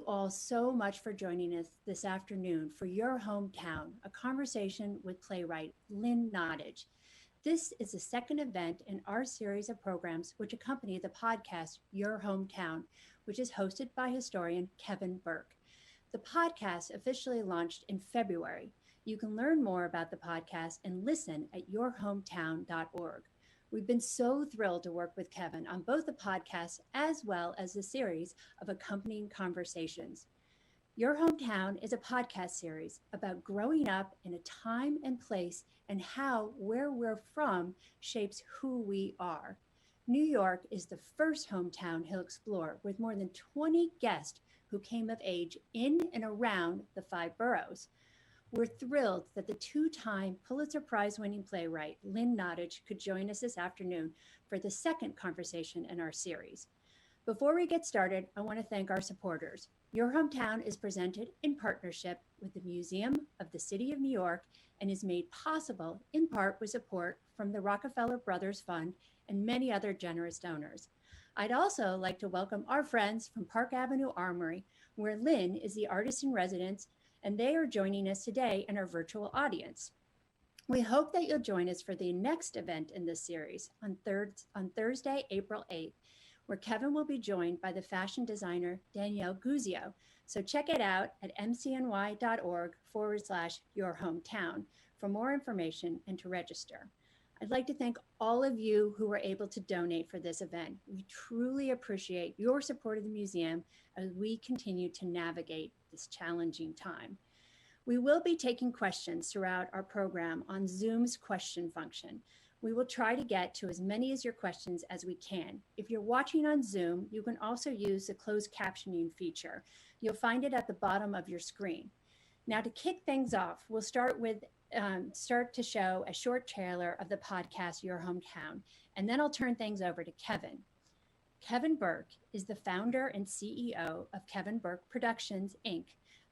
all so much for joining us this afternoon for Your Hometown, a conversation with playwright Lynn Nottage. This is the second event in our series of programs which accompany the podcast Your Hometown, which is hosted by historian Kevin Burke. The podcast officially launched in February. You can learn more about the podcast and listen at yourhometown.org. We've been so thrilled to work with Kevin on both the podcast as well as the series of accompanying conversations. Your Hometown is a podcast series about growing up in a time and place and how where we're from shapes who we are. New York is the first hometown he'll explore with more than 20 guests who came of age in and around the 5 boroughs. We're thrilled that the 2-time Pulitzer Prize-winning playwright Lynn Nottage could join us this afternoon for the second conversation in our series. Before we get started, I want to thank our supporters. Your Hometown is presented in partnership with the Museum of the City of New York and is made possible in part with support from the Rockefeller Brothers Fund and many other generous donors. I'd also like to welcome our friends from Park Avenue Armory, where Lynn is the artist in residence, and they are joining us today in our virtual audience. We hope that you'll join us for the next event in this series on Thursday, April 8th, where Kevin will be joined by the fashion designer Danielle Guzio. So check it out at mcny.org/yourhometown for more information and to register. I'd like to thank all of you who were able to donate for this event. We truly appreciate your support of the museum as we continue to navigate this challenging time. We will be taking questions throughout our program on Zoom's question function. We will try to get to as many of your questions as we can. If you're watching on Zoom, you can also use the closed captioning feature. You'll find it at the bottom of your screen. Now, to kick things off, we'll start to show a short trailer of the podcast Your Hometown, and then I'll turn things over to Kevin. Kevin Burke is the founder and CEO of Kevin Burke Productions, Inc.,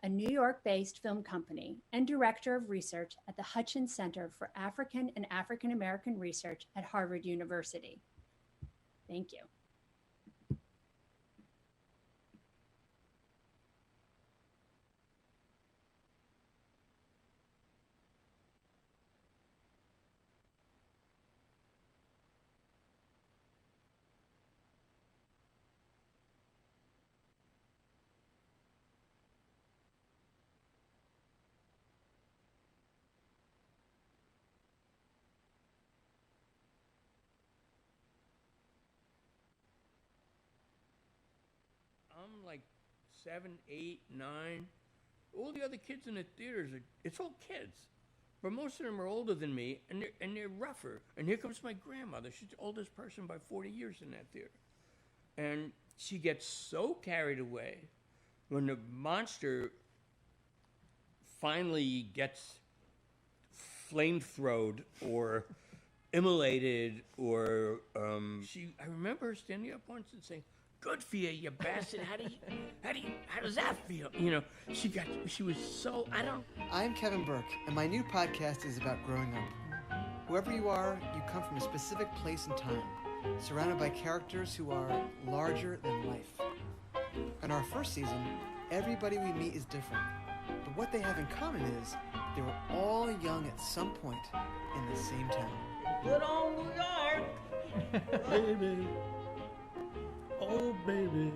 a New York-based film company, and director of research at the Hutchins Center for African and African American Research at Harvard University. Thank you. I'm like 7, 8, 9. All the other kids in the theaters, it's all kids. But most of them are older than me, and they're rougher. And here comes my grandmother. She's the oldest person by 40 years in that theater. And she gets so carried away when the monster finally gets flame-throwed or immolated or I remember her standing up once and saying, "Good for you, you bastard. How does that feel?" You know, she was so, I'm Kevin Burke, and my new podcast is about growing up. Whoever you are, you come from a specific place and time, surrounded by characters who are larger than life. In our first season, everybody we meet is different, but what they have in common is they were all young at some point in the same town. Good old New York! Baby. Oh, baby,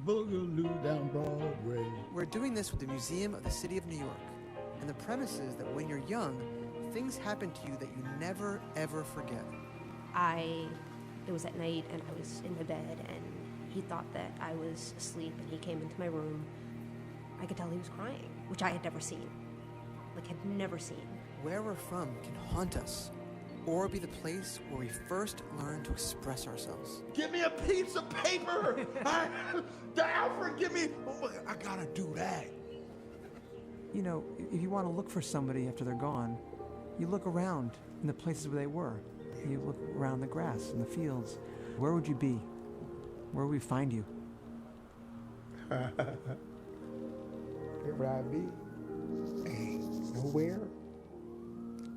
boogaloo down Broadway. We're doing this with the Museum of the City of New York. And the premise is that when you're young, things happen to you that you never, ever forget. It was at night, and I was in my bed, and he thought that I was asleep, and he came into my room. I could tell he was crying, which I had never seen. Had never seen. Where we're from can haunt us, or be the place where we first learn to express ourselves. Give me a piece of paper! Alfred, give me... Oh, I gotta do that. You know, if you want to look for somebody after they're gone, you look around in the places where they were. You look around the grass and the fields. Where would you be? Where would we find you? Where would I be? Ain't nowhere.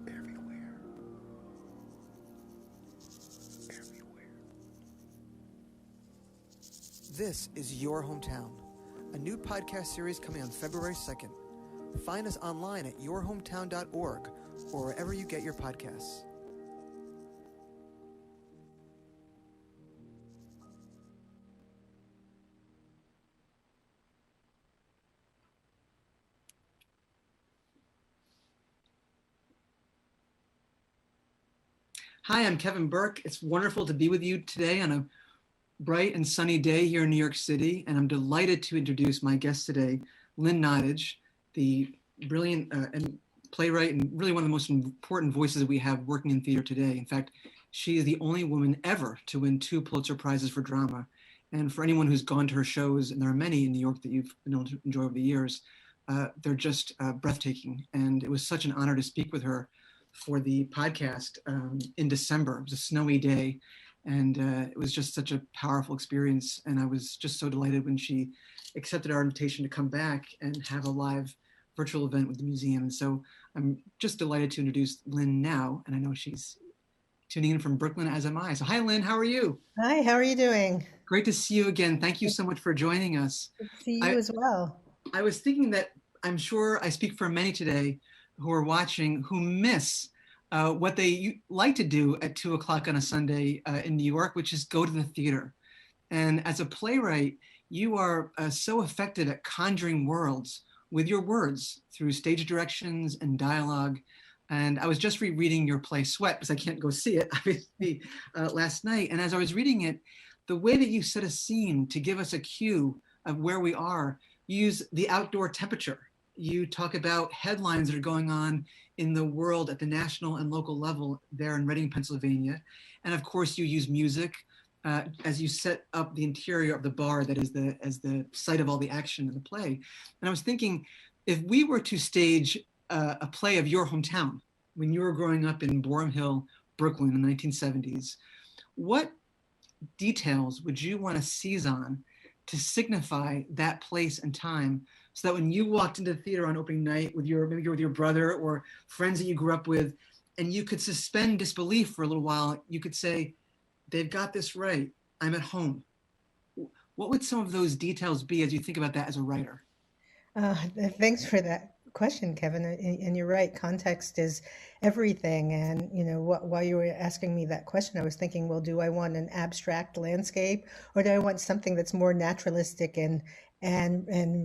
Everywhere. Everywhere. This is Your Hometown, a new podcast series coming on February 2nd. Find us online at yourhometown.org or wherever you get your podcasts. Hi, I'm Kevin Burke. It's wonderful to be with you today on a bright and sunny day here in New York City, and I'm delighted to introduce my guest today, Lynn Nottage, the brilliant and playwright and really one of the most important voices we have working in theater today. In fact, she is the only woman ever to win 2 Pulitzer Prizes for drama. And for anyone who's gone to her shows, and there are many in New York that you've been able to enjoy over the years, they're just breathtaking. And it was such an honor to speak with her for the podcast in December. It was a snowy day, and it was just such a powerful experience. And I was just so delighted when she accepted our invitation to come back and have a live virtual event with the museum. And so I'm just delighted to introduce Lynn now, and I know she's tuning in from Brooklyn, as am I. So hi, Lynn, how are you? Hi, how are you doing? Great to see you again. Thank you so much for joining us. Good to see you as well. I was thinking that I'm sure I speak for many today who are watching who miss what they like to do at 2 o'clock on a Sunday in New York, which is go to the theater. And as a playwright, you are so effective at conjuring worlds with your words through stage directions and dialogue. And I was just rereading your play Sweat, because I can't go see it, obviously, last night. And as I was reading it, the way that you set a scene to give us a cue of where we are, you use the outdoor temperature. You talk about headlines that are going on in the world at the national and local level there in Reading, Pennsylvania. And of course, you use music as you set up the interior of the bar that is as the site of all the action in the play. And I was thinking, if we were to stage a play of your hometown when you were growing up in Boerum Hill, Brooklyn in the 1970s, what details would you want to seize on to signify that place and time, so that when you walked into the theater on opening night with maybe you're with your brother or friends that you grew up with, and you could suspend disbelief for a little while, you could say, they've got this right, I'm at home. What would some of those details be as you think about that as a writer? Thanks for that question, Kevin. And you're right, context is everything. And, while you were asking me that question, I was thinking, well, do I want an abstract landscape, or do I want something that's more naturalistic and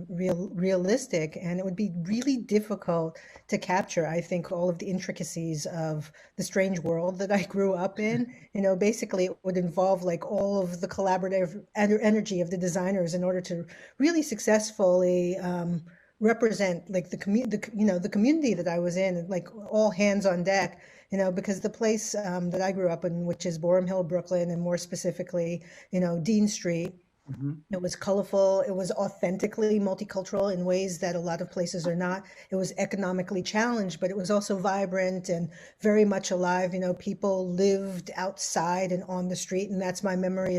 realistic? And it would be really difficult to capture, I think, all of the intricacies of the strange world that I grew up in. Basically it would involve like all of the collaborative energy of the designers in order to really successfully represent like the community that I was in, like all hands on deck, because the place that I grew up in, which is Boerum Hill, Brooklyn, and more specifically, Dean Street. Mm-hmm. It was colorful. It was authentically multicultural in ways that a lot of places are not. It was economically challenged, but it was also vibrant and very much alive. People lived outside and on the street, and that's my memory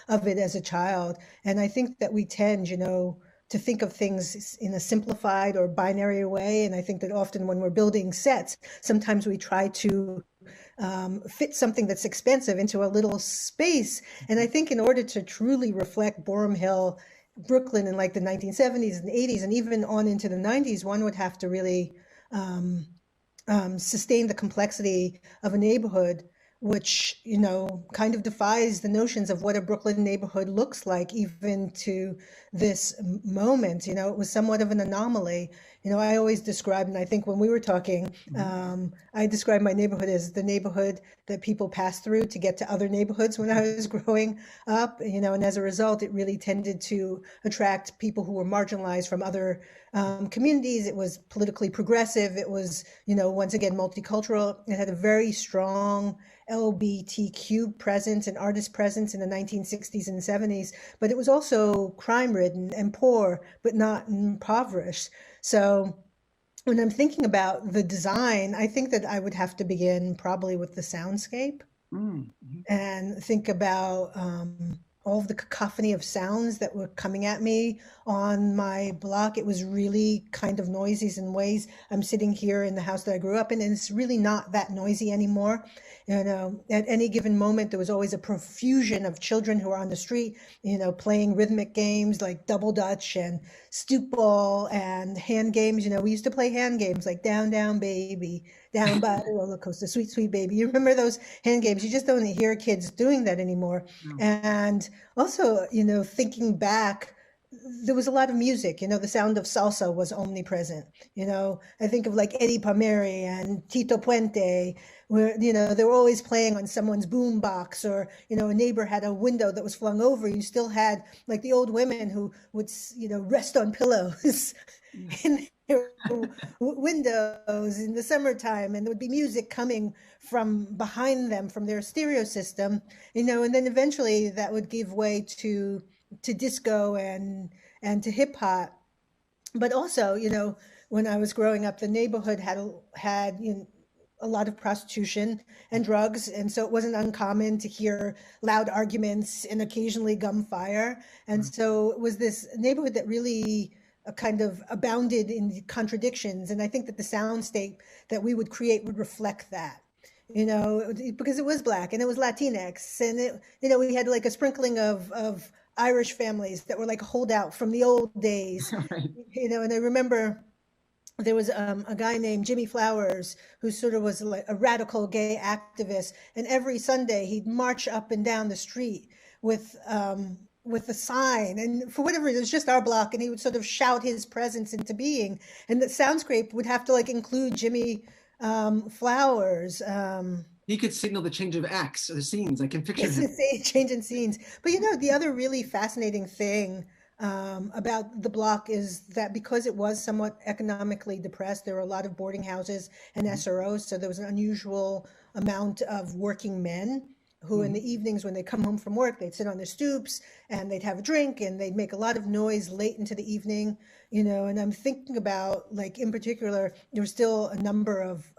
of it as a child. And I think that we tend, to think of things in a simplified or binary way. And I think that often when we're building sets, sometimes we try to fit something that's expensive into a little space. And I think in order to truly reflect Boerum Hill, Brooklyn in like the 1970s and 80s, and even on into the 90s, one would have to really sustain the complexity of a neighborhood, which, kind of defies the notions of what a Brooklyn neighborhood looks like, even to this moment. It was somewhat of an anomaly. I always describe, and I think when we were talking, I described my neighborhood as the neighborhood that people pass through to get to other neighborhoods when I was growing up, and as a result, it really tended to attract people who were marginalized from other communities. It was politically progressive. It was, once again, multicultural. It had a very strong LGBTQ presence and artist presence in the 1960s and 70s, but it was also crime-ridden and poor, but not impoverished. So when I'm thinking about the design, I think that I would have to begin probably with the soundscape and think about all of the cacophony of sounds that were coming at me on my block. It was really kind of noisy in ways. I'm sitting here in the house that I grew up in, and it's really not that noisy anymore. At any given moment, there was always a profusion of children who were on the street, playing rhythmic games like double dutch and stoop ball and hand games. We used to play hand games like down, down, baby, down by the roller coaster, sweet, sweet baby. You remember those hand games? You just don't hear kids doing that anymore. No. And also, thinking back, there was a lot of music. The sound of salsa was omnipresent. I think of like Eddie Palmieri and Tito Puente, where, they were always playing on someone's boom box, or, a neighbor had a window that was flung over. You still had like the old women who would, rest on pillows in their windows in the summertime, and there would be music coming from behind them from their stereo system, and then eventually that would give way to disco and to hip hop. But also, when I was growing up, the neighborhood had a lot of prostitution and drugs, and so it wasn't uncommon to hear loud arguments and occasionally gunfire. And so it was this neighborhood that really kind of abounded in contradictions. And I think that the soundscape that we would create would reflect that. Because it was Black and it was Latinx, and we had like a sprinkling of Irish families that were like a holdout from the old days. Right. And I remember there was a guy named Jimmy Flowers who sort of was like a radical gay activist, and every Sunday he'd march up and down the street with a sign, and for whatever reason, it was just our block, and he would sort of shout his presence into being, and the soundscape would have to like include Jimmy Flowers. He could signal the change of acts or the scenes. I can picture him. Change in scenes. But the other really fascinating thing about the block is that because it was somewhat economically depressed, there were a lot of boarding houses and SROs. So there was an unusual amount of working men who in the evenings when they come home from work, they'd sit on their stoops and they'd have a drink and they'd make a lot of noise late into the evening, and I'm thinking about, like, in particular, there were still a number of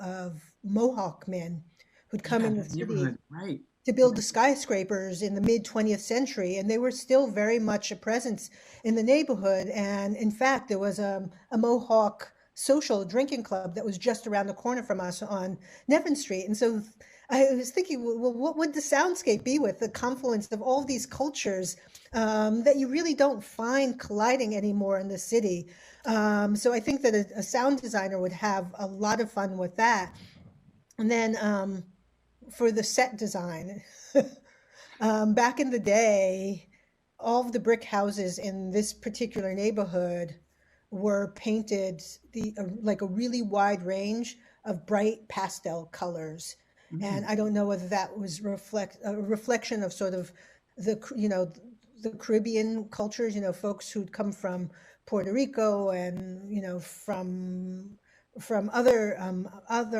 Mohawk men who'd come in the city to build the skyscrapers in the mid 20th century. And they were still very much a presence in the neighborhood. And in fact, there was a Mohawk social drinking club that was just around the corner from us on Nevin Street. And so I was thinking, well, what would the soundscape be with the confluence of all these cultures that you really don't find colliding anymore in the city? So I think that a sound designer would have a lot of fun with that. And then for the set design, back in the day, all of the brick houses in this particular neighborhood were painted like a really wide range of bright pastel colors. And I don't know whether that was a reflection of sort of the Caribbean cultures, folks who'd come from Puerto Rico and, from other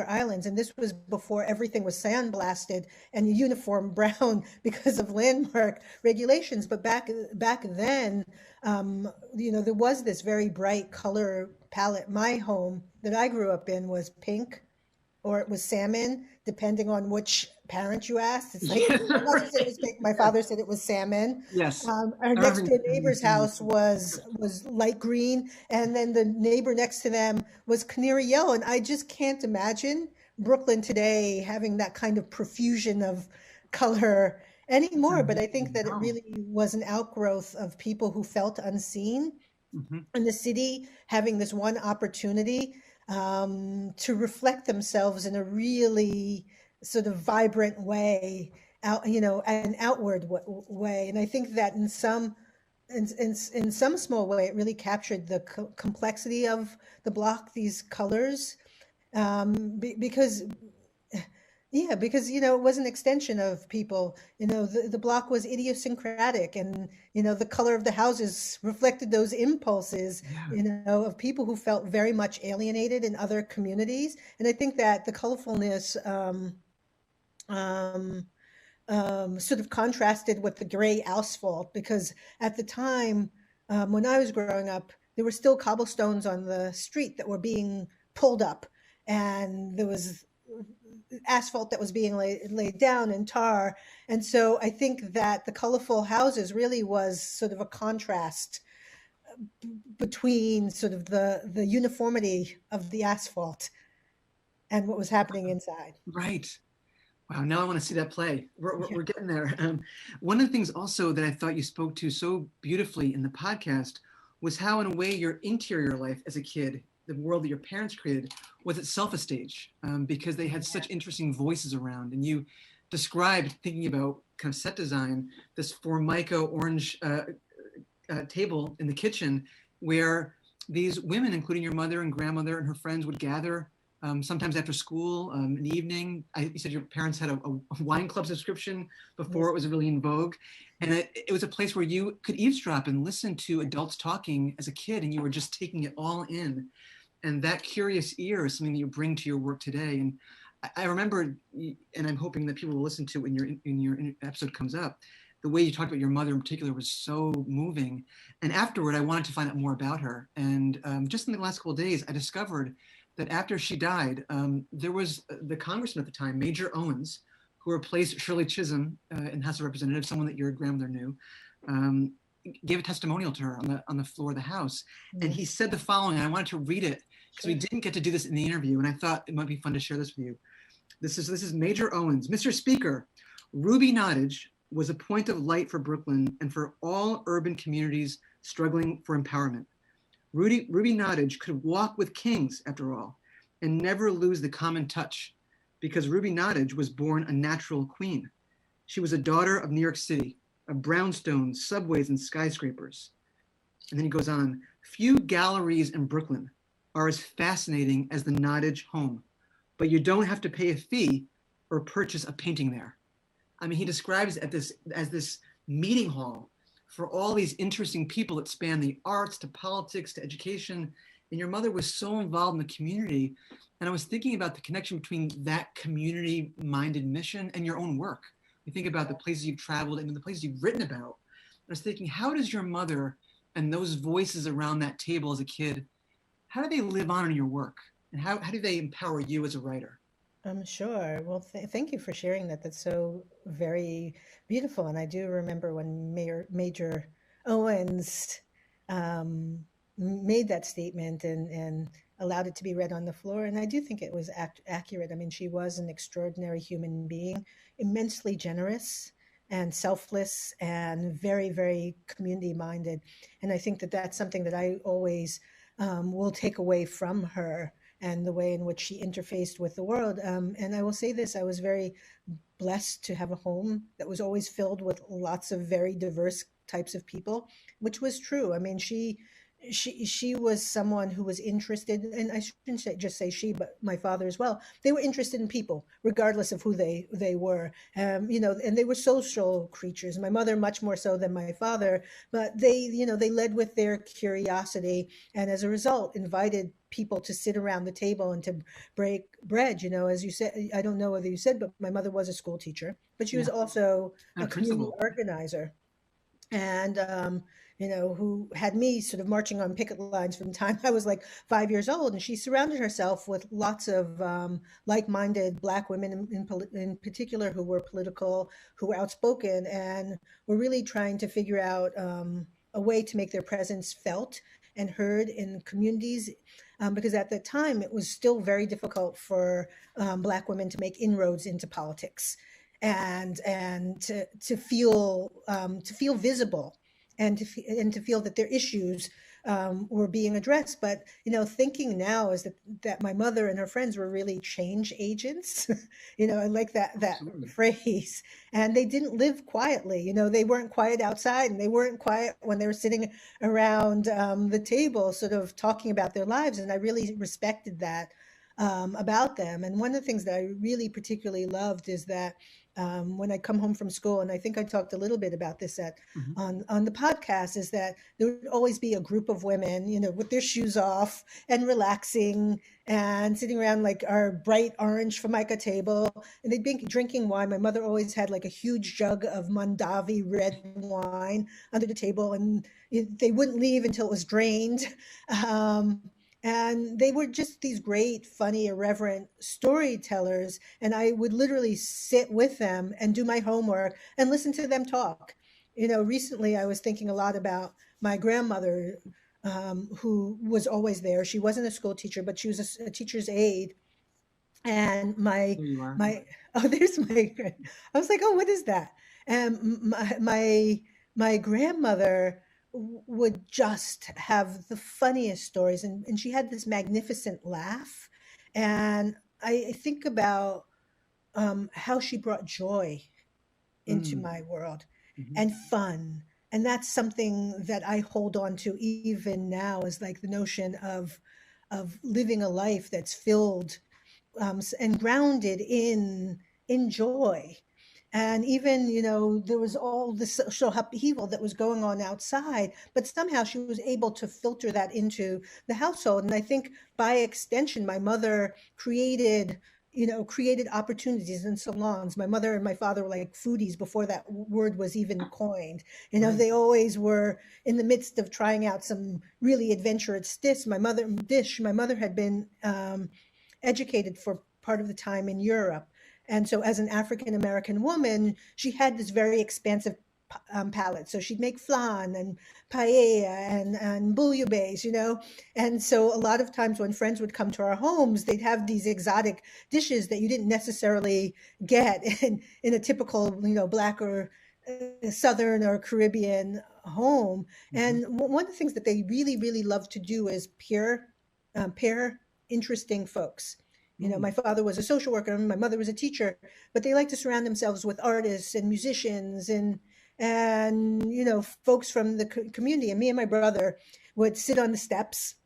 islands. And this was before everything was sandblasted and uniform brown because of landmark regulations. But back then, there was this very bright color palette. My home that I grew up in was pink, or it was salmon, depending on which parent you asked. It's like, my mother said it was pink, my father said it was salmon. Yes. Our next door neighbor's house was light green, and then the neighbor next to them was canary yellow. And I just can't imagine Brooklyn today having that kind of profusion of color anymore. But I think that it really was an outgrowth of people who felt unseen in the city, having this one opportunity to reflect themselves in a really sort of vibrant way, an outward way. And I think that in some small way, it really captured the complexity of the block, these colors, because it was an extension of people. The block was idiosyncratic, and the color of the houses reflected those impulses, of people who felt very much alienated in other communities. And I think that the colorfulness sort of contrasted with the gray asphalt, because at the time when I was growing up, there were still cobblestones on the street that were being pulled up, and there was asphalt that was being laid down and tar. And so I think that the colorful houses really was sort of a contrast between sort of the uniformity of the asphalt and what was happening inside. Right. Wow, now I want to see that play. We're getting there. One of the things also that I thought you spoke to so beautifully in the podcast was how, in a way, your interior life as a kid, the world that your parents created, was itself a stage, because they had such interesting voices around. And you described, thinking about kind of set design, this Formica orange table in the kitchen where these women, including your mother and grandmother and her friends, would gather sometimes after school in the evening. You said your parents had a wine club subscription before it was really in vogue. And it was a place where you could eavesdrop and listen to adults talking as a kid, and you were just taking it all in. And that curious ear is something that you bring to your work today. And I remember, and I'm hoping that people will listen to when your episode comes up, the way you talked about your mother in particular was so moving. And afterward, I wanted to find out more about her. And just in the last couple of days, I discovered that after she died, there was the congressman at the time, Major Owens, who replaced Shirley Chisholm in House of Representatives, someone that your grandmother knew, gave a testimonial to her on the floor of the House. Mm-hmm. And he said the following, and I wanted to read it because we didn't get to do this in the interview, and I thought it might be fun to share this with you. This is Major Owens. Mr. Speaker, Ruby Nottage was a point of light for Brooklyn and for all urban communities struggling for empowerment. Ruby Nottage could walk with kings, after all, and never lose the common touch, because Ruby Nottage was born a natural queen. She was a daughter of New York City, of brownstones, subways, and skyscrapers. And then he goes on, few galleries in Brooklyn are as fascinating as the Nottage home, but you don't have to pay a fee or purchase a painting there. I mean, he describes it as this meeting hall for all these interesting people that span the arts to politics to education. And your mother was so involved in the community. And I was thinking about the connection between that community-minded mission and your own work. You think about the places you've traveled and the places you've written about. I was thinking, how does your mother and those voices around that table as a kid, how do they live on in your work? And how do they empower you as a writer? Sure. Well, thank you for sharing that. That's so very beautiful. And I do remember when Major Owens made that statement and allowed it to be read on the floor. And I do think it was accurate. I mean, she was an extraordinary human being, immensely generous and selfless and very, very community-minded. And I think that that's something that I always will take away from her, and the way in which she interfaced with the world. And I will say this, I was very blessed to have a home that was always filled with lots of very diverse types of people, which was true. I mean, she was someone who was interested, and I shouldn't just say she, but my father as well. They were interested in people, regardless of who they were, and they were social creatures. My mother much more so than my father, but they led with their curiosity, and as a result, invited people to sit around the table and to break bread. As you said, I don't know whether you said, but my mother was a school teacher, but she was also a community organizer, and who had me sort of marching on picket lines from the time I was like 5 years old. And she surrounded herself with lots of like-minded Black women in particular who were political, who were outspoken, and were really trying to figure out a way to make their presence felt and heard in communities, because at the time it was still very difficult for Black women to make inroads into politics and to feel visible. And to feel that their issues were being addressed. But, thinking now is that my mother and her friends were really change agents. I like that phrase. And they didn't live quietly. They weren't quiet outside, and they weren't quiet when they were sitting around the table sort of talking about their lives. And I really respected that about them. And one of the things that I really particularly loved is that when I come home from school, and I think I talked a little bit about this on the podcast, is that there would always be a group of women, with their shoes off and relaxing and sitting around like our bright orange Formica table, and they'd be drinking wine. My mother always had like a huge jug of Mondavi red wine under the table, and they wouldn't leave until it was drained. And they were just these great, funny, irreverent storytellers. And I would literally sit with them and do my homework and listen to them talk. Recently I was thinking a lot about my grandmother, who was always there. She wasn't a school teacher, but she was a teacher's aide. And There you are. oh, there's my, I was like, oh, what is that? And my grandmother would just have the funniest stories, and she had this magnificent laugh. And I think about how she brought joy into Mm. my world Mhm. and fun. And that's something that I hold on to even now, is like the notion of living a life that's filled and grounded in joy. And even, there was all this social upheaval that was going on outside, but somehow she was able to filter that into the household. And I think by extension, my mother created opportunities in salons. My mother and my father were like foodies before that word was even coined. Right. They always were in the midst of trying out some really adventurous dish. My mother had been educated for part of the time in Europe. And so, as an African American woman, she had this very expansive palate. So she'd make flan and paella and bouillabaisse. And so a lot of times when friends would come to our homes, they'd have these exotic dishes that you didn't necessarily get in a typical, Black or Southern or Caribbean home. And one of the things that they really, really love to do is pair interesting folks. My father was a social worker and my mother was a teacher, but they like to surround themselves with artists and musicians and folks from the community. And me and my brother would sit on the steps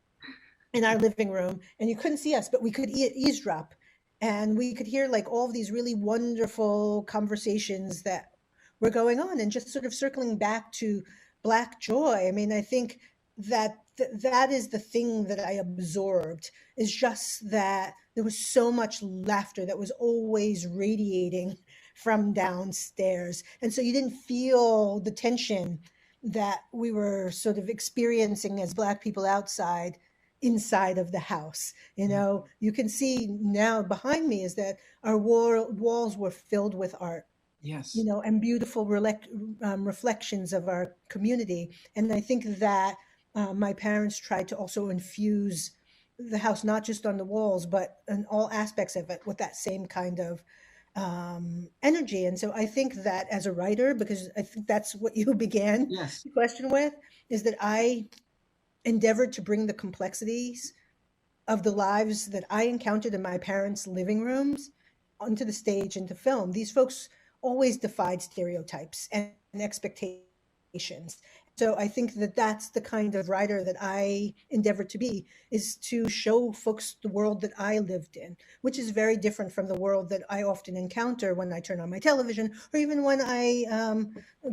in our living room, and you couldn't see us, but we could eavesdrop, and we could hear like all of these really wonderful conversations that were going on. And just sort of circling back to Black joy, I mean, I think that is the thing that I absorbed, is just that there was so much laughter that was always radiating from downstairs. And so you didn't feel the tension that we were sort of experiencing as Black people inside of the house. You can see now behind me is that our walls were filled with art. Yes. And beautiful reflections of our community. And I think that my parents tried to also infuse the house, not just on the walls, but in all aspects of it, with that same kind of energy. And so I think that as a writer, because I think that's what you began Yes. the question with, is that I endeavored to bring the complexities of the lives that I encountered in my parents' living rooms onto the stage, into film. These folks always defied stereotypes and expectations. So I think that that's the kind of writer that I endeavor to be, is to show folks the world that I lived in, which is very different from the world that I often encounter when I turn on my television or even when I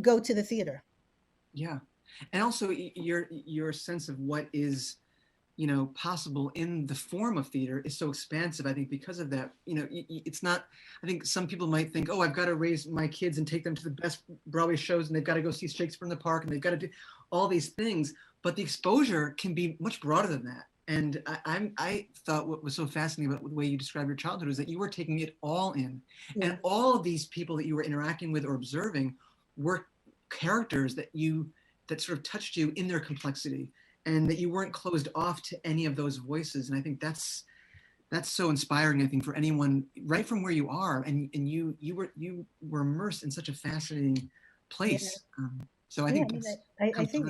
go to the theater. Yeah. And also your sense of what is, possible in the form of theater is so expansive, I think, because of that. It's not, I think some people might think, oh, I've got to raise my kids and take them to the best Broadway shows, and they've got to go see Shakespeare in the Park, and they've got to do all these things. But the exposure can be much broader than that. And I thought what was so fascinating about the way you described your childhood was that you were taking it all in. Yeah. And all of these people that you were interacting with or observing were characters that sort of touched you in their complexity, and that you weren't closed off to any of those voices. And I think that's so inspiring, I think, for anyone right from where you are. And you were immersed in such a fascinating place. Yeah. So I think I think,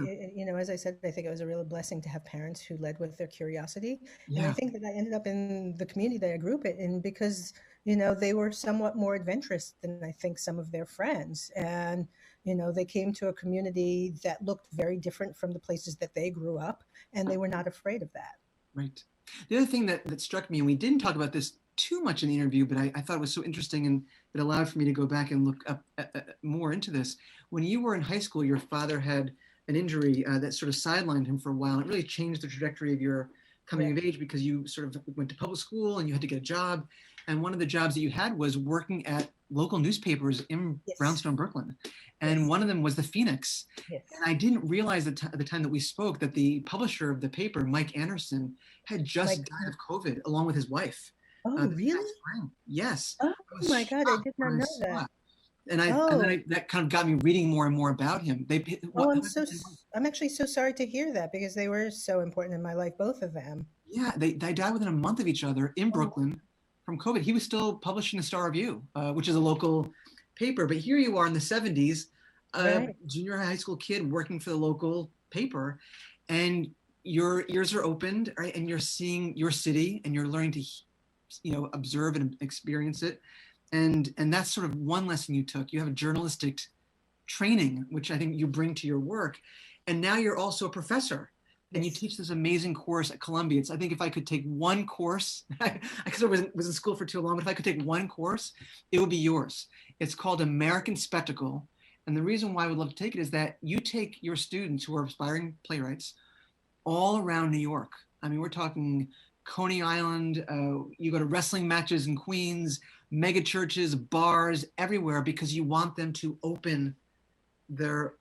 as I said, I think it was a real blessing to have parents who led with their curiosity. Yeah. And I think that I ended up in the community that I grew up in because, they were somewhat more adventurous than I think some of their friends. And, they came to a community that looked very different from the places that they grew up, and they were not afraid of that. Right. The other thing that struck me, and we didn't talk about this too much in the interview, but I thought it was so interesting, and it allowed for me to go back and look up more into this. When you were in high school, your father had an injury that sort of sidelined him for a while. It really changed the trajectory of your coming of age because you sort of went to public school and you had to get a job. And one of the jobs that you had was working at local newspapers in Brownstone, Brooklyn. And one of them was the Phoenix. And I didn't realize at the time that we spoke that the publisher of the paper, Mike Anderson, had just died of COVID along with his wife. Oh, really? Yes. Oh my God, I did not know that. And then that kind of got me reading more and more about him. I'm actually so sorry to hear that because they were so important in my life, both of them. Yeah, they died within a month of each other in Brooklyn from COVID. He was still publishing the Star Review, which is a local paper. But here you are in the 70s, junior high school kid working for the local paper, and your ears are opened, right? And you're seeing your city and you're learning to, observe and experience it. And that's sort of one lesson you took. You have a journalistic training, which I think you bring to your work. And now you're also a professor. And you teach this amazing course at Columbia. I think if I could take one course, because I was in school for too long, but if I could take one course, it would be yours. It's called American Spectacle. And the reason why I would love to take it is that you take your students who are aspiring playwrights all around New York. I mean, we're talking Coney Island, you go to wrestling matches in Queens, mega churches, bars, everywhere, because you want them to open their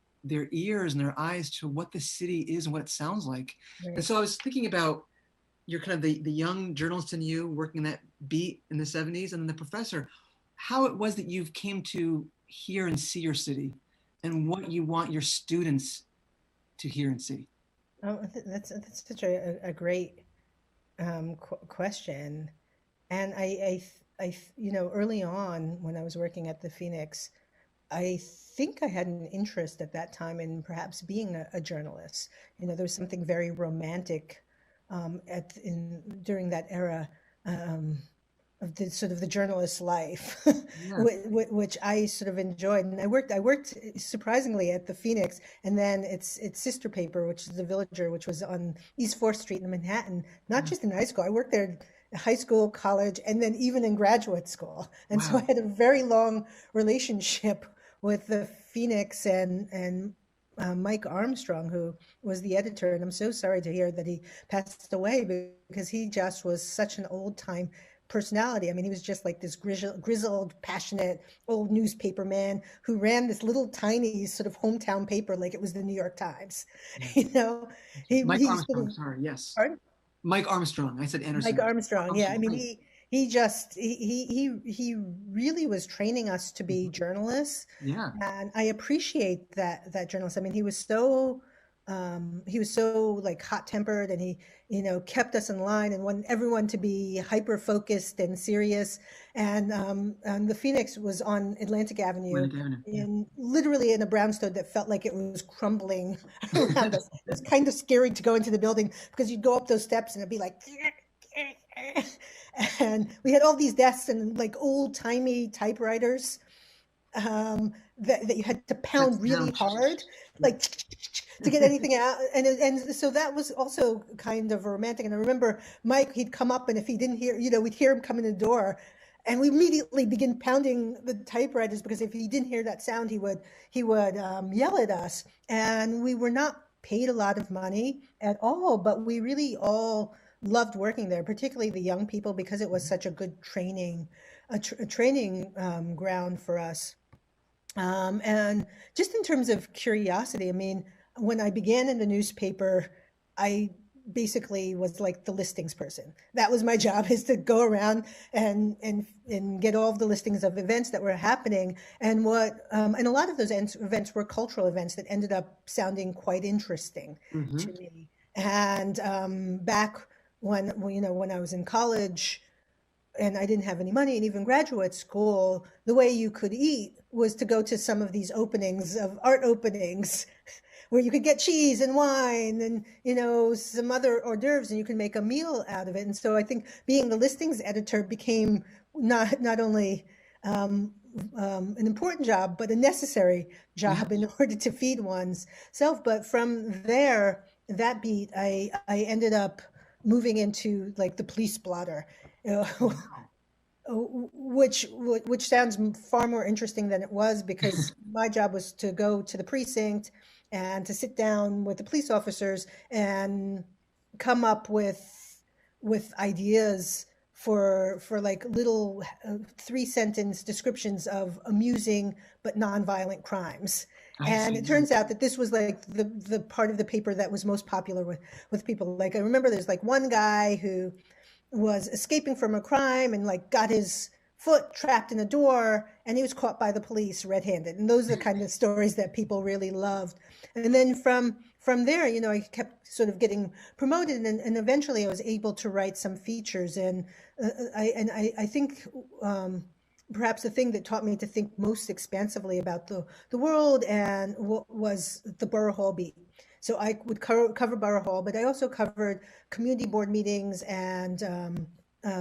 ears and their eyes to what the city is and what it sounds like. Right. And so I was thinking about you're kind of the young journalist in you working in that beat in the 70s, and then the professor, how it was that you came to hear and see your city and what you want your students to hear and see. Oh, that's such a great question. And I early on when I was working at the Phoenix, I think I had an interest at that time in perhaps being a journalist. There was something very romantic during that era of the sort of the journalist's life, which I sort of enjoyed. And I worked surprisingly at the Phoenix, and then its sister paper, which is the Villager, which was on East 4th Street in Manhattan. Not just in high school. I worked there high school, college, and then even in graduate school. And so I had a very long relationship with the Phoenix and Mike Armstrong, who was the editor. And I'm so sorry to hear that he passed away because he just was such an old time personality. I mean, he was just like this grizzled, passionate old newspaper man who ran this little tiny sort of hometown paper like it was the New York Times. Mike Armstrong, sorry, yes. Pardon? Mike Armstrong. I said Anderson. Mike Armstrong. Yeah. I mean, he really was training us to be journalists. Yeah. And I appreciate that journalist. I mean, he was so like hot tempered, and he, kept us in line and wanted everyone to be hyper focused and serious. And the Phoenix was on Atlantic Avenue, literally in a brownstone that felt like it was crumbling around us. It was kind of scary to go into the building because you'd go up those steps and it'd be like, and we had all these desks and like old timey typewriters that you had to pound really hard, like to get anything out. And so that was also kind of romantic. And I remember Mike, he'd come up, and if he didn't hear, we'd hear him come in the door, and we immediately begin pounding the typewriters, because if he didn't hear that sound, he would yell at us. And we were not paid a lot of money at all, but we really all loved working there, particularly the young people, because it was such a good training ground for us. And just in terms of curiosity, I mean, when I began in the newspaper, I basically was like the listings person. That was my job, is to go around and get all of the listings of events that were happening. And and a lot of those events were cultural events that ended up sounding quite interesting to me. And back when I was in college and I didn't have any money, and even graduate school, the way you could eat was to go to some of these art openings where you could get cheese and wine and, some other hors d'oeuvres, and you can make a meal out of it. And so I think being the listings editor became not only an important job, but a necessary job in order to feed one's self. But from there, that beat, I ended up moving into like the police blotter, which sounds far more interesting than it was, because my job was to go to the precinct and to sit down with the police officers and come up with with ideas for like little 3-sentence descriptions of amusing but nonviolent crimes. And it turns out that this was like the part of the paper that was most popular with people. Like I remember there's like one guy who was escaping from a crime and like got his foot trapped in a door and he was caught by the police red-handed. And those are the kind of stories that people really loved. And then from there, you know, I kept sort of getting promoted, and eventually I was able to write some features. And I think perhaps the thing that taught me to think most expansively about the world and what was the Borough Hall beat. So I would cover Borough Hall, but I also covered community board meetings and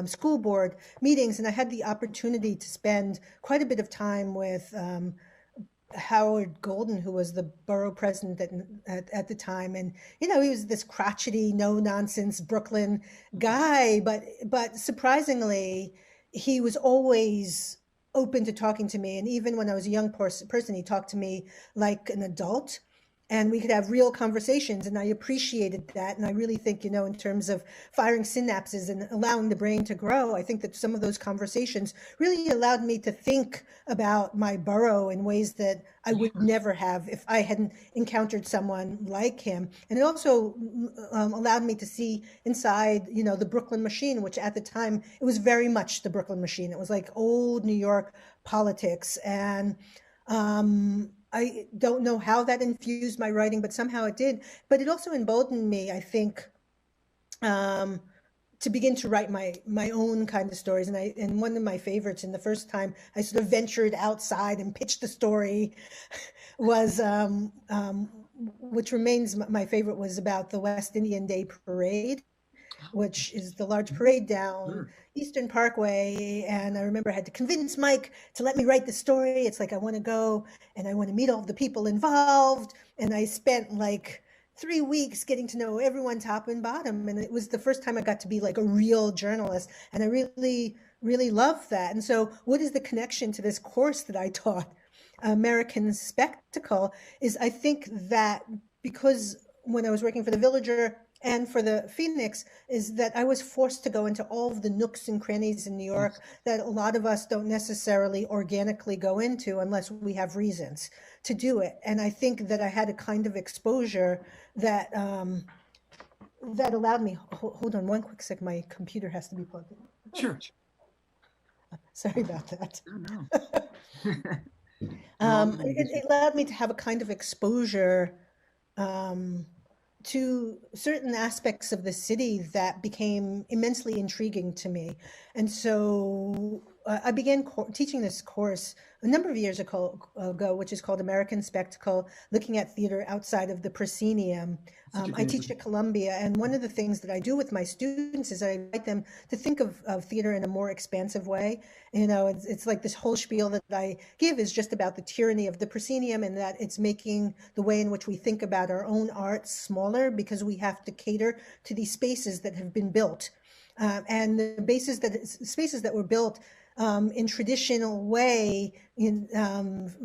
school board meetings. And I had the opportunity to spend quite a bit of time with Howard Golden, who was the borough president at the time. And, you know, he was this crotchety, no nonsense Brooklyn guy, but surprisingly, he was always open to talking to me. And even when I was a young person, he talked to me like an adult. And we could have real conversations, and I appreciated that. And I really think, you know, in terms of firing synapses and allowing the brain to grow, I think that some of those conversations really allowed me to think about my borough in ways that I would never have if I hadn't encountered someone like him. And it also allowed me to see inside, you know, the Brooklyn machine, which at the time, it was very much the Brooklyn machine. It was like old New York politics. And I don't know how that infused my writing, but somehow it did. But it also emboldened me, I think, to begin to write my own kind of stories. And one of my favorites, and the first time I sort of ventured outside and pitched the story, was which remains my favorite, was about the West Indian Day Parade, which is the large parade down Eastern Parkway. And I remember I had to convince Mike to let me write the story. It's like, I want to go and I want to meet all the people involved. And I spent like 3 weeks getting to know everyone top and bottom. And it was the first time I got to be like a real journalist. And I really, really loved that. And so what is the connection to this course that I taught, American Spectacle, is I think that because when I was working for the Villager and for the Phoenix, is that I was forced to go into all of the nooks and crannies in New York that a lot of us don't necessarily organically go into unless we have reasons to do it. And I think that I had a kind of exposure that that allowed me. Hold on one quick second. My computer has to be plugged in. Sure. Sorry about that. Oh, no. It allowed me to have a kind of exposure to certain aspects of the city that became immensely intriguing to me. And so I began teaching this course a number of years ago, which is called American Spectacle, looking at theater outside of the proscenium. I teach at Columbia, and one of the things that I do with my students is I invite them to think of theater in a more expansive way. You know, it's like this whole spiel that I give is just about the tyranny of the proscenium, and that it's making the way in which we think about our own art smaller because we have to cater to these spaces that have been built. And the spaces that were built in traditional way,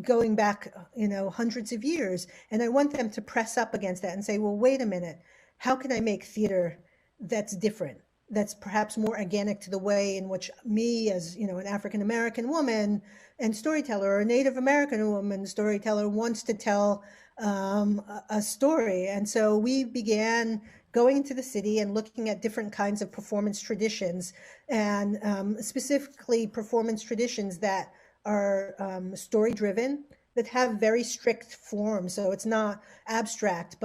going back, you know, hundreds of years. And I want them to press up against that and say, well, wait a minute, how can I make theater that's different, that's perhaps more organic to the way in which me, as, you know, an African-American woman and storyteller, or a Native American woman storyteller, wants to tell a story. And so we began going into the city and looking at different kinds of performance traditions, and specifically performance traditions that are story driven, that have very strict forms. So it's not abstract,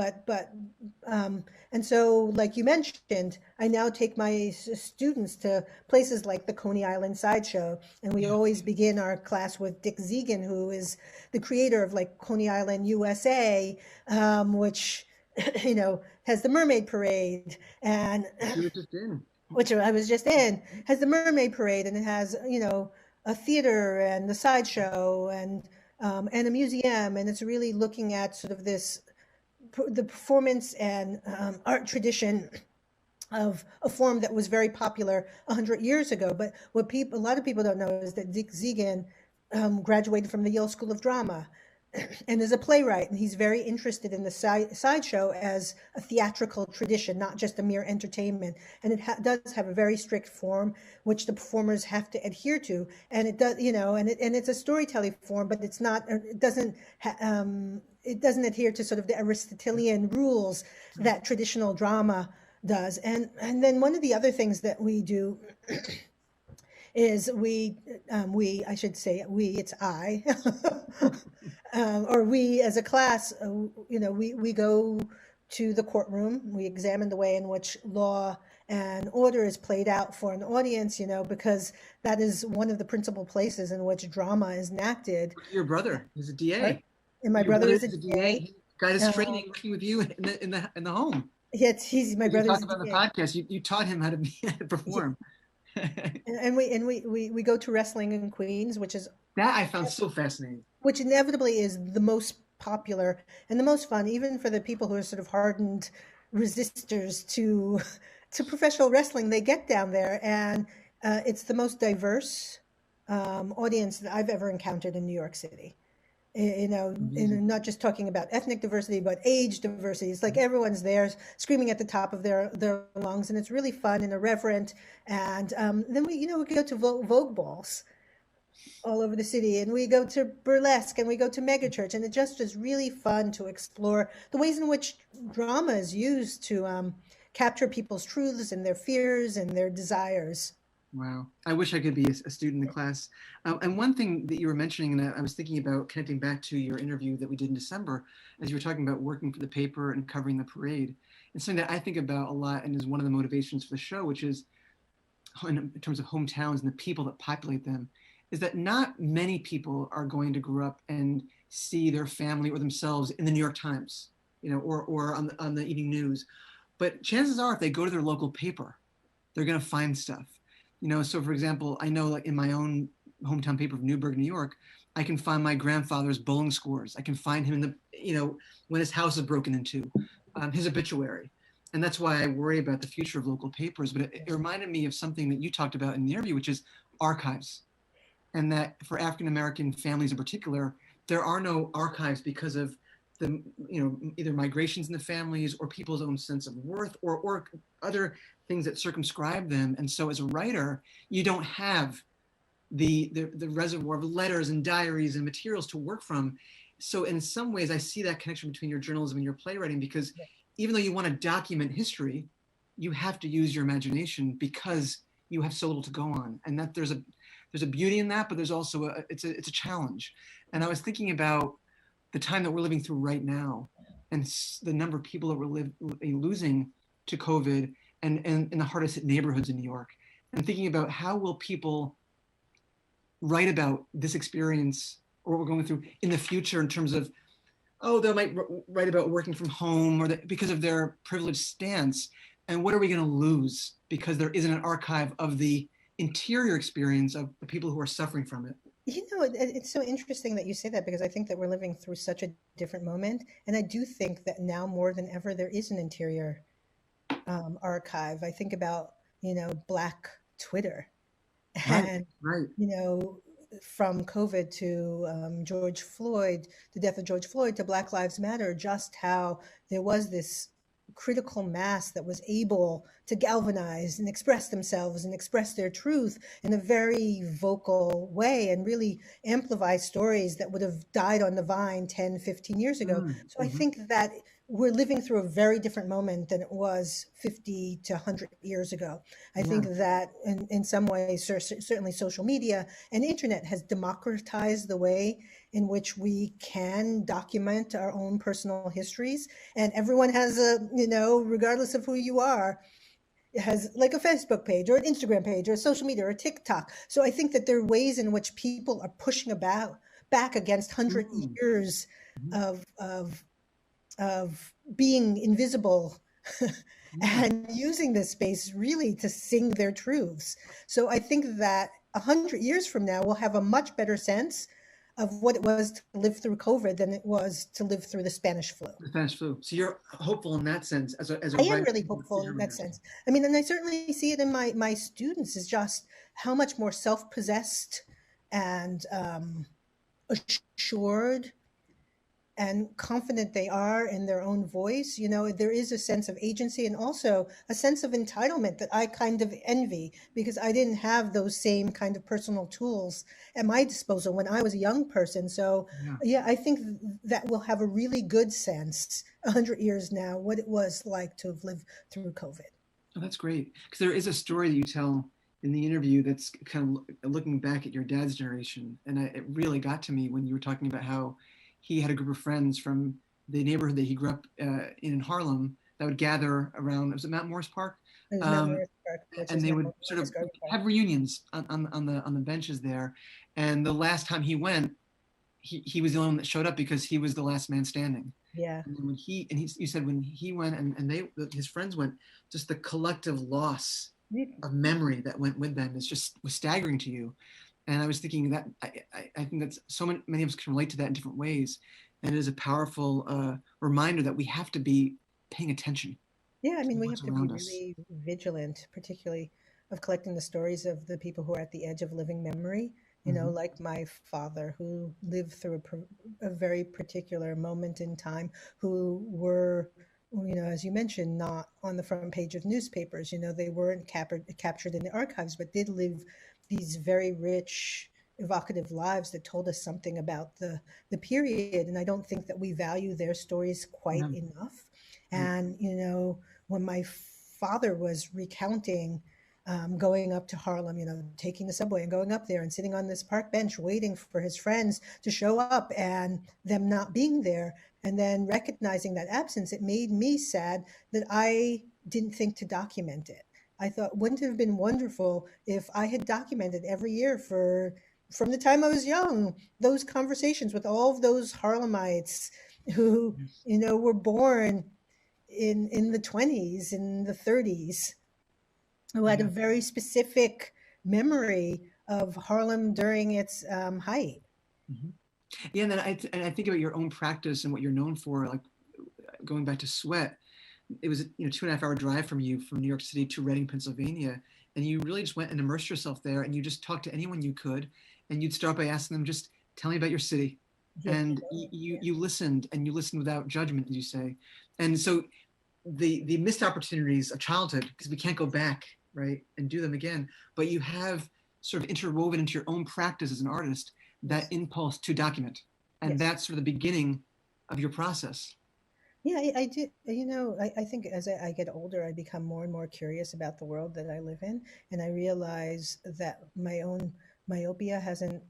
and so, like you mentioned, I now take my students to places like the Coney Island Sideshow, and we always begin our class with Dick Zegan, who is the creator of like Coney Island, USA, which, you know, has the Mermaid Parade, and which I was just in, has the Mermaid Parade, and it has, you know, a theater and the sideshow and a museum, and it's really looking at sort of the performance and art tradition of a form that was very popular 100 years ago. But what a lot of people don't know is that Dick Zegan graduated from the Yale School of Drama. and is a playwright, and he's very interested in the sideshow as a theatrical tradition, not just a mere entertainment. And it does have a very strict form, which the performers have to adhere to. And it does, and it's a storytelling form, but it's not. It doesn't adhere to sort of the Aristotelian rules that traditional drama does. And then one of the other things that we do is I should say we, it's I, or we as a class, we go to the courtroom, we examine the way in which law and order is played out for an audience, because that is one of the principal places in which drama is enacted. Your brother is a DA. Right? And my brother is a DA. He got his training working with you in the home. Yes, my brother. You talk about the podcast. You taught him how to perform. and we go to wrestling in Queens, which is that I found so fascinating. Which inevitably is the most popular and the most fun, even for the people who are sort of hardened resistors to professional wrestling. They get down there, and it's the most diverse audience that I've ever encountered in New York City. Not just talking about ethnic diversity, but age diversity. It's like everyone's there screaming at the top of their lungs, and it's really fun and irreverent. And then we go to Vogue balls all over the city, and we go to burlesque, and we go to megachurch, and it just is really fun to explore the ways in which drama is used to capture people's truths and their fears and their desires. Wow. I wish I could be a student in the class. And one thing that you were mentioning, and I was thinking about connecting back to your interview that we did in December, as you were talking about working for the paper and covering the parade. It's something that I think about a lot and is one of the motivations for the show, which is in terms of hometowns and the people that populate them, is that not many people are going to grow up and see their family or themselves in the New York Times, or on the evening news. But chances are, if they go to their local paper, they're going to find stuff. So for example, I know like in my own hometown paper of Newburgh, New York, I can find my grandfather's bowling scores. I can find him in when his house is broken into, his obituary. And that's why I worry about the future of local papers. But it reminded me of something that you talked about in the interview, which is archives. And that for African-American families in particular, there are no archives because of the, either migrations in the families or people's own sense of worth or other things that circumscribe them. And so as a writer, you don't have the reservoir of letters and diaries and materials to work from. So in some ways, I see that connection between your journalism and your playwriting, because even though you want to document history, you have to use your imagination because you have so little to go on. And that there's a beauty in that, but there's also it's a challenge. And I was thinking about the time that we're living through right now and the number of people that we're losing to COVID and in the hardest hit neighborhoods in New York, and thinking about how will people write about this experience or what we're going through in the future in terms of, they might write about working from home or because of their privileged stance. And what are we going to lose because there isn't an archive of the interior experience of the people who are suffering from it? It's so interesting that you say that, because I think that we're living through such a different moment. And I do think that now more than ever, there is an interior archive. I think about, Black Twitter and, right. From COVID to the death of George Floyd, to Black Lives Matter, just how there was this critical mass that was able to galvanize and express themselves and express their truth in a very vocal way and really amplify stories that would have died on the vine 10, 15 years ago. So I think that we're living through a very different moment than it was 50 to 100 years ago. I think that in some ways, certainly social media and internet has democratized the way in which we can document our own personal histories. And everyone has regardless of who you are, has like a Facebook page or an Instagram page or a social media or a TikTok. So I think that there are ways in which people are pushing back against 100 years of being invisible and using this space really to sing their truths. So I think that 100 years from now, we'll have a much better sense of what it was to live through COVID than it was to live through the Spanish flu. The Spanish flu. So you're hopeful in that sense as a I am really hopeful in that sense. I mean, and I certainly see it in my students, is just how much more self-possessed and assured and confident they are in their own voice. There is a sense of agency and also a sense of entitlement that I kind of envy, because I didn't have those same kind of personal tools at my disposal when I was a young person. So Yeah. yeah, I think that we'll have a really good sense 100 years now what it was like to have lived through COVID. Oh, that's great. Because there is a story that you tell in the interview that's kind of looking back at your dad's generation. And it really got to me when you were talking about how he had a group of friends from the neighborhood that he grew up in Harlem that would gather around, was it Mount Morris Park? It was Mount Morris Park, which And is they now would Morris sort of Garden Park. have reunions on the benches there. And the last time he went, he was the only one that showed up because he was the last man standing. Yeah. And then you said when he went and his friends went, just the collective loss of memory that went with them was staggering to you. And I was thinking that I think that many of us can relate to that in different ways. And it is a powerful reminder that we have to be paying attention. Yeah, I mean, we what's have to be around us. really vigilant, particularly of collecting the stories of the people who are at the edge of living memory. Like my father, who lived through a very particular moment in time, who were, as you mentioned, not on the front page of newspapers. They weren't captured in the archives, but did live these very rich, evocative lives that told us something about the period. And I don't think that we value their stories quite enough. And, when my father was recounting going up to Harlem, taking the subway and going up there and sitting on this park bench waiting for his friends to show up and them not being there, and then recognizing that absence, it made me sad that I didn't think to document it. I thought, wouldn't it have been wonderful if I had documented every year from the time I was young, those conversations with all of those Harlemites who, were born in the 20s, in the 30s, who had a very specific memory of Harlem during its height. Mm-hmm. Yeah, and then I think about your own practice and what you're known for, like going back to Sweat. It was a 2.5 hour drive from you from New York City to Reading, Pennsylvania, and you really just went and immersed yourself there, and you just talked to anyone you could, and you'd start by asking them, just tell me about your city. Yeah, and you listened, and you listened without judgment, as you say. And so the missed opportunities of childhood, because we can't go back, right, and do them again, but you have sort of interwoven into your own practice as an artist that impulse to document, and that's sort of the beginning of your process. Yeah, I do. I think as I get older, I become more and more curious about the world that I live in, and I realize that my own myopia hasn't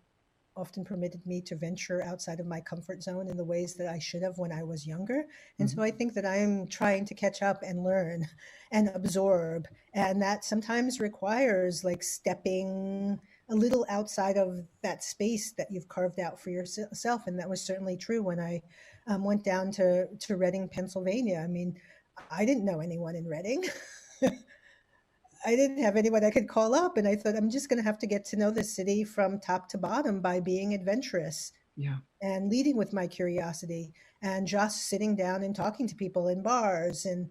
often permitted me to venture outside of my comfort zone in the ways that I should have when I was younger. And so I think that I'm trying to catch up and learn and absorb. And that sometimes requires like stepping a little outside of that space that you've carved out for yourself. And that was certainly true when I went down to Reading, Pennsylvania. I mean, I didn't know anyone in Reading. I didn't have anyone I could call up. And I thought, I'm just going to have to get to know the city from top to bottom by being adventurous and leading with my curiosity and just sitting down and talking to people in bars and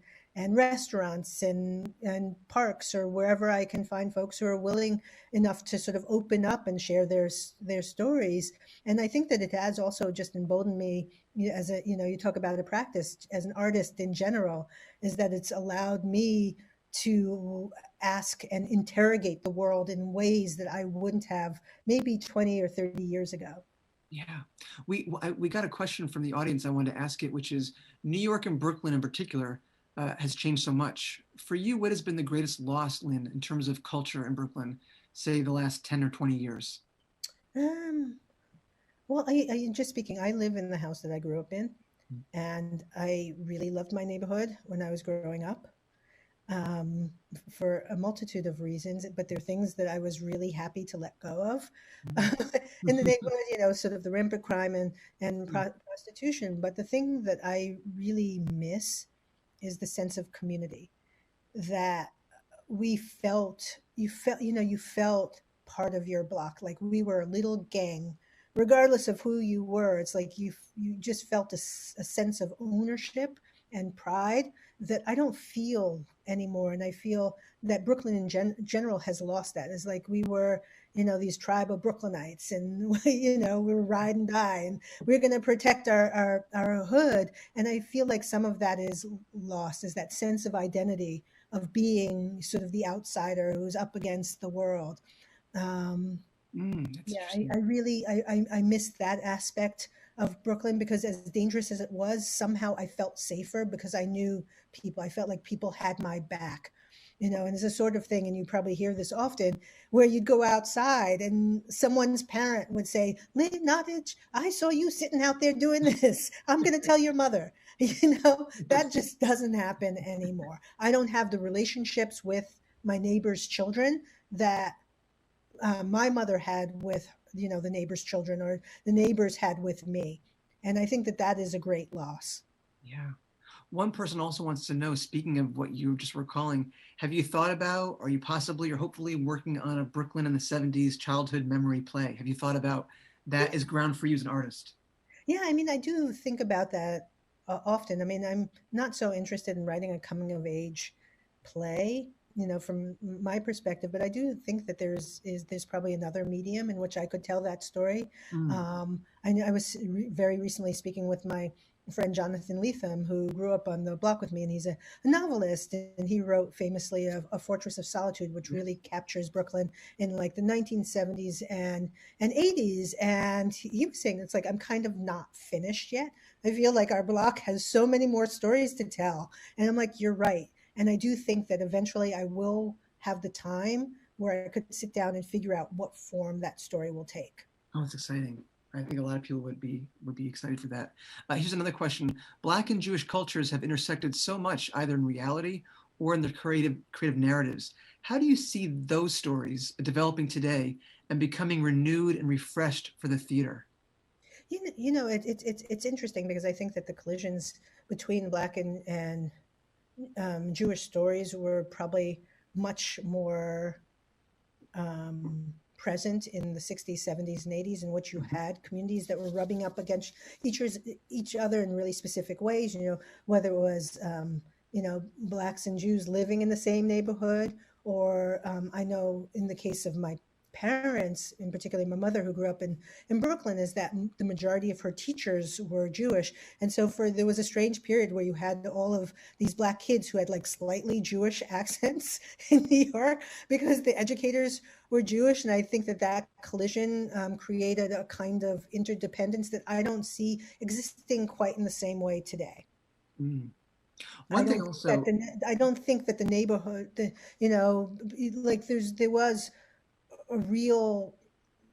restaurants and parks or wherever I can find folks who are willing enough to sort of open up and share their stories. And I think that it has also just emboldened me as you talk about a practice as an artist in general, is that it's allowed me to ask and interrogate the world in ways that I wouldn't have maybe 20 or 30 years ago. Yeah, we got a question from the audience. I wanted to ask it, which is New York and Brooklyn in particular has changed so much. For you, what has been the greatest loss, Lynn, in terms of culture in Brooklyn, say the last 10 or 20 years? Well, I just speaking, I live in the house that I grew up in, and I really loved my neighborhood when I was growing up. For a multitude of reasons, but there are things that I was really happy to let go of in the neighborhood, sort of the rampant crime and prostitution. But the thing that I really miss is the sense of community that you felt part of your block, like we were a little gang, regardless of who you were. It's like you just felt a sense of ownership and pride that I don't feel anymore. And I feel that Brooklyn in general has lost that. It's like we were, these tribal Brooklynites, and we were ride and die, and we're going to protect our hood. And I feel like some of that is lost, is that sense of identity of being sort of the outsider who's up against the world. I really miss that aspect of Brooklyn, because as dangerous as it was, somehow I felt safer because I knew people. I felt like people had my back, and it's a sort of thing, and you probably hear this often, where you'd go outside and someone's parent would say, Lynn Nottage, I saw you sitting out there doing this. I'm going to tell your mother. That just doesn't happen anymore. I don't have the relationships with my neighbors' children that my mother had with the neighbors' children, or the neighbors had with me. And I think that is a great loss. Yeah. One person also wants to know, speaking of what you just were calling, have you thought about, are you possibly or hopefully working on a Brooklyn in the 70s childhood memory play? Have you thought about that as ground for you as an artist? Yeah, I do think about that often. I'm not so interested in writing a coming of age play, from my perspective, but I do think that there's probably another medium in which I could tell that story. I was very recently speaking with my friend Jonathan Lethem, who grew up on the block with me, and he's a novelist, and he wrote famously A Fortress of Solitude, which really captures Brooklyn in like the 1970s and 80s. And he was saying, it's like, I'm kind of not finished yet. I feel like our block has so many more stories to tell. And I'm like, you're right. And I do think that eventually I will have the time where I could sit down and figure out what form that story will take. Oh, it's exciting. I think a lot of people would be excited for that. Here's another question. Black and Jewish cultures have intersected so much, either in reality or in their creative narratives. How do you see those stories developing today and becoming renewed and refreshed for the theater? It's interesting, because I think that the collisions between Black and Jewish stories were probably much more present in the 60s, 70s, and 80s, in which you had communities that were rubbing up against each other in really specific ways, whether it was, Blacks and Jews living in the same neighborhood, or I know in the case of my parents, in particular my mother, who grew up in Brooklyn, is that the majority of her teachers were Jewish. And so there was a strange period where you had all of these Black kids who had like slightly Jewish accents in New York because the educators were Jewish. And I think that collision created a kind of interdependence that I don't see existing quite in the same way today. One thing also, I don't think that the neighborhood, there was a real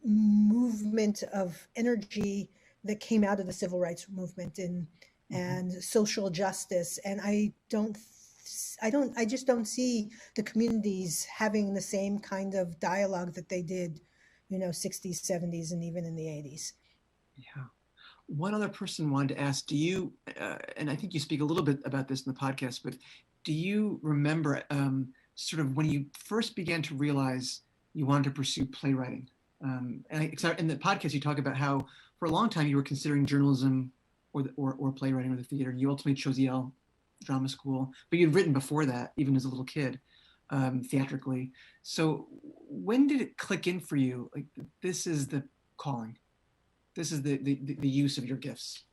movement of energy that came out of the civil rights movement and social justice. And I just don't see the communities having the same kind of dialogue that they did, 60s, 70s, and even in the 80s. Yeah. One other person wanted to ask, do you, and I think you speak a little bit about this in the podcast, but do you remember sort of when you first began to realize you wanted to pursue playwriting? And in the podcast, you talk about how for a long time you were considering journalism or playwriting or the theater. You ultimately chose Yale Drama School, but you'd written before that, even as a little kid, theatrically. So when did it click in for you? Like, this is the calling. This is the use of your gifts.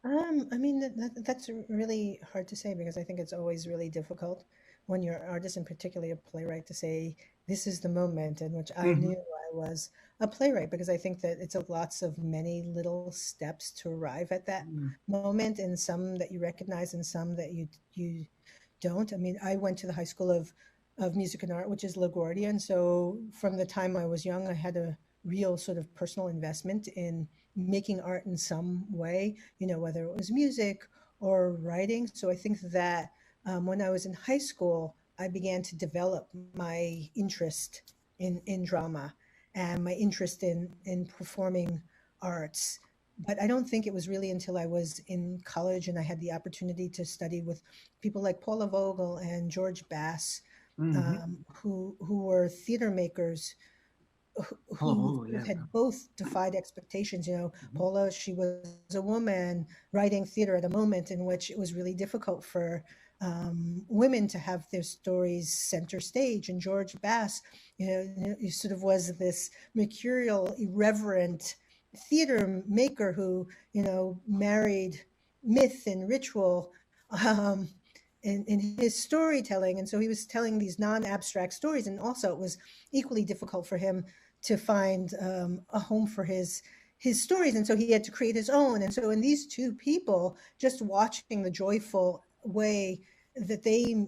That's really hard to say, because I think it's always really difficult when you're an artist, and particularly a playwright, to say this is the moment in which I knew I was a playwright, because I think that it's lots of many little steps to arrive at that moment, and some that you recognize and some that you don't. I went to the High School of Music and Art, which is LaGuardia, and so from the time I was young, I had a real sort of personal investment in making art in some way, whether it was music or writing. So I think that when I was in high school, I began to develop my interest in drama and my interest in performing arts. But I don't think it was really until I was in college and I had the opportunity to study with people like Paula Vogel and George Bass, who were theater makers Oh, who yeah. had both defied expectations. Paula, she was a woman writing theater at a moment in which it was really difficult for women to have their stories center stage. And George Bass, he sort of was this mercurial, irreverent theater maker who, married myth and ritual in his storytelling. And so he was telling these non-abstract stories. And also it was equally difficult for him to find a home for his stories. And so he had to create his own. And so in these two people, just watching the joyful way that they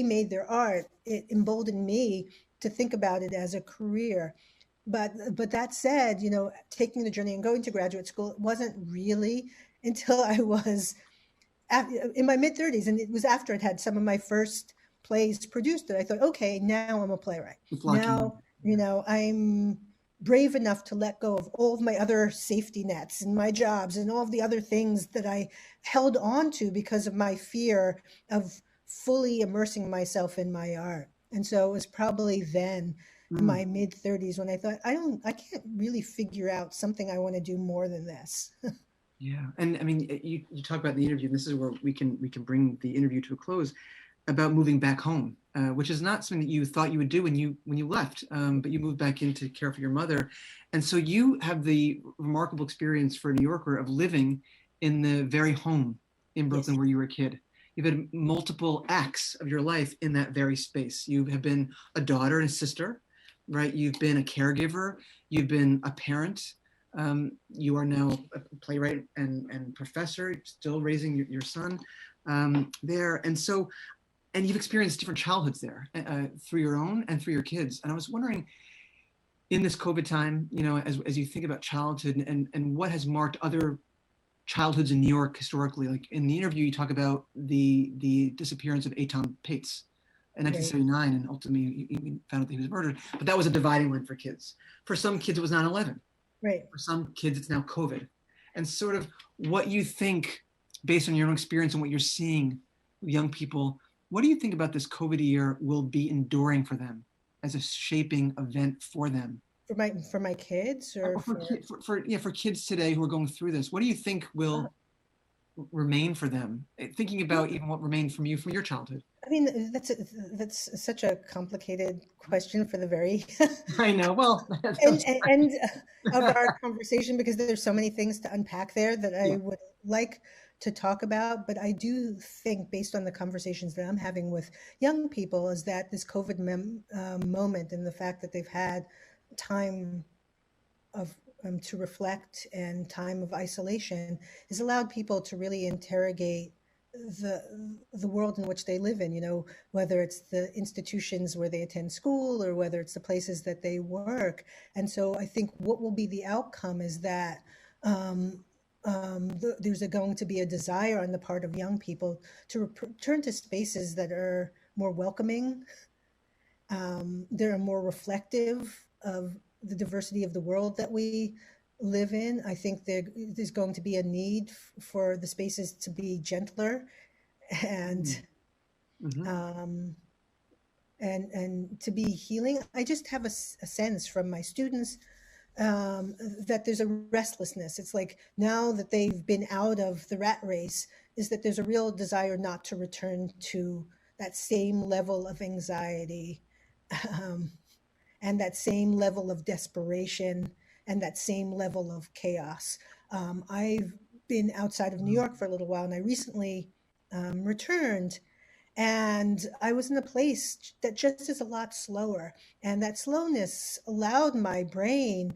made their art, it emboldened me to think about it as a career. But that said, taking the journey and going to graduate school, it wasn't really until I was in my mid 30s. And it was after I'd had some of my first plays produced that I thought, okay, now I'm a playwright. Now, I'm brave enough to let go of all of my other safety nets and my jobs and all of the other things that I held on to because of my fear of fully immersing myself in my art. And so it was probably then in my mid 30s when I thought, I can't really figure out something I want to do more than this. Yeah. And I mean, you talk about the interview, and this is where we can bring the interview to a close, about moving back home, which is not something that you thought you would do when you left, but you moved back in to care for your mother. And so you have the remarkable experience for a New Yorker of living in the very home in Brooklyn where you were a kid. You've had multiple acts of your life in that very space. You have been a daughter and a sister, right? You've been a caregiver. You've been a parent. You are now a playwright and professor, still raising your son there. And so, and you've experienced different childhoods there through your own and through your kids. And I was wondering, in this COVID time, as you think about childhood and what has marked other childhoods in New York historically, like in the interview, you talk about the disappearance of Eitan Pates in 1979, and ultimately you found out that he was murdered. But that was a dividing line for kids. For some kids, it was 9/11. Right. For some kids, it's now COVID. And sort of what you think, based on your own experience and what you're seeing with young people, what do you think about this COVID year will be enduring for them as a shaping event for them? For my kids, or for kids today who are going through this, what do you think will remain for them? Thinking about even what remained from your childhood. I mean, that's such a complicated question for the very I know. Well, end of our conversation, because there's so many things to unpack there that I would like to talk about. But I do think, based on the conversations that I'm having with young people, is that this COVID moment and the fact that they've had time of to reflect and time of isolation has allowed people to really interrogate the world in which they live in, whether it's the institutions where they attend school or whether it's the places that they work. And so I think what will be the outcome is that there's going to be a desire on the part of young people to return to spaces that are more welcoming, that are more reflective of the diversity of the world that we live in. I think there's going to be a need for the spaces to be gentler and and to be healing. I just have a sense from my students that there's a restlessness. It's like, now that they've been out of the rat race, is that there's a real desire not to return to that same level of anxiety and that same level of desperation and that same level of chaos. I've been outside of New York for a little while, and I recently returned, and I was in a place that just is a lot slower. And that slowness allowed my brain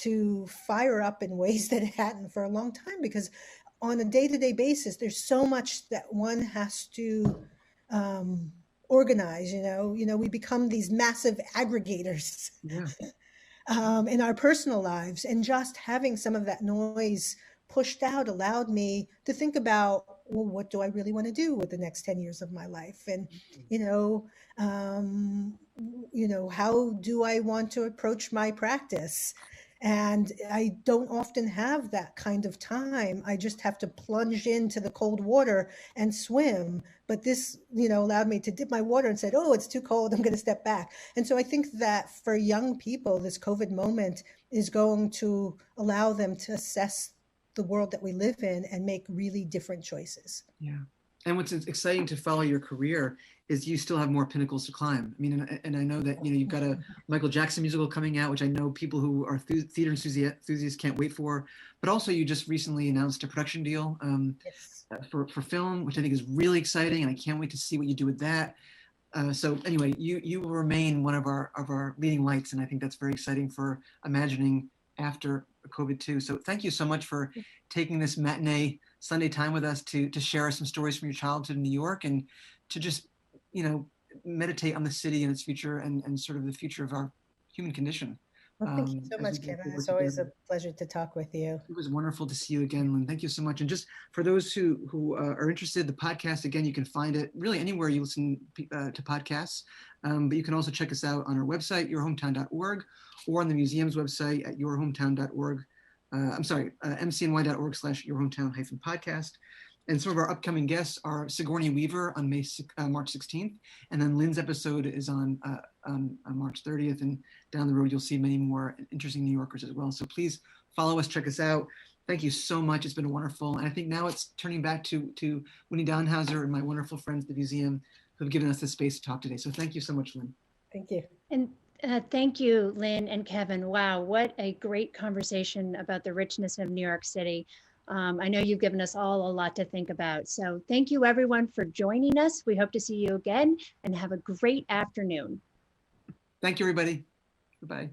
to fire up in ways that it hadn't for a long time, because on a day-to-day basis, there's so much that one has to organize. We become these massive aggregators in our personal lives, and just having some of that noise pushed out allowed me to think about, well, what do I really want to do with the next 10 years of my life? And, how do I want to approach my practice? And I don't often have that kind of time. I just have to plunge into the cold water and swim. But this, allowed me to dip my water and said, oh, it's too cold. I'm going to step back. And so I think that for young people, this COVID moment is going to allow them to assess the world that we live in and make really different choices. Yeah. And what's exciting to follow your career is you still have more pinnacles to climb. I mean, and I know that, you've got a Michael Jackson musical coming out, which I know people who are theater enthusiasts can't wait for. But also you just recently announced a production deal Yes. for film, which I think is really exciting. And I can't wait to see what you do with that. So anyway, you will remain one of our leading lights. And I think that's very exciting for imagining after COVID too. So thank you so much for taking this matinee Sunday time with us to share some stories from your childhood in New York and to just, meditate on the city and its future and sort of the future of our human condition. Well, thank you so much, Kevin. It's always a pleasure to talk with you. It was wonderful to see you again, Lynn. Thank you so much. And just for those who are interested, the podcast, again, you can find it really anywhere you listen to podcasts. But you can also check us out on our website, yourhometown.org, or on the museum's website at yourhometown.org. mcny.org/yourhometown-podcast. And some of our upcoming guests are Sigourney Weaver on March 16th. And then Lynn's episode is on March 30th. And down the road, you'll see many more interesting New Yorkers as well. So please follow us, check us out. Thank you so much. It's been wonderful. And I think now it's turning back to Winnie Donhauser and my wonderful friends at the museum who have given us the space to talk today. So thank you so much, Lynn. Thank you. And thank you, Lynn and Kevin. Wow, what a great conversation about the richness of New York City. I know you've given us all a lot to think about. So thank you, everyone, for joining us. We hope to see you again and have a great afternoon. Thank you, everybody. Goodbye.